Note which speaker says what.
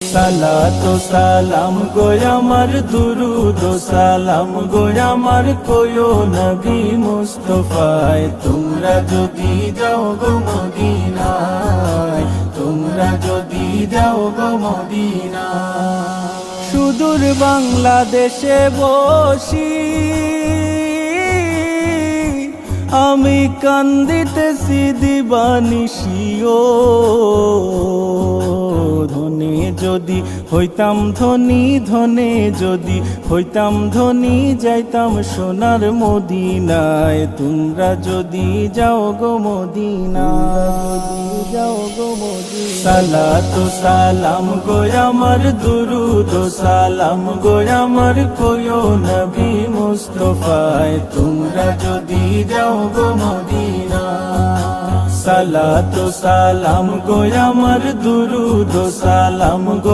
Speaker 1: সালাতু সালাম গো আমার দুরুদ ও সালাম গো আমার কোয়ো নবী মুস্তাফায় তোমরা যদি যাও গো মদিনায় তোমরা যদি যাও গো মদিনায় সুদূর বাংলাদেশে বসি আমি কান্দিতেছি দিবানিশিও ধনে যদি হইতাম ধনী ধনে যদি হইতাম ধনী যাইতাম সোনার মদিনায় তোমরা যদি যাও গো মদিনায় যাও গো মদিনায় সালাতু সালাম গো আমার দুরুদ ও সালাম গো আমার কোয়ো নবী মুস্তাফায় তোমরা যদি যাও গো মদিনায় সালাতু সালাম গো আমার দুরুদ ও সালাম গো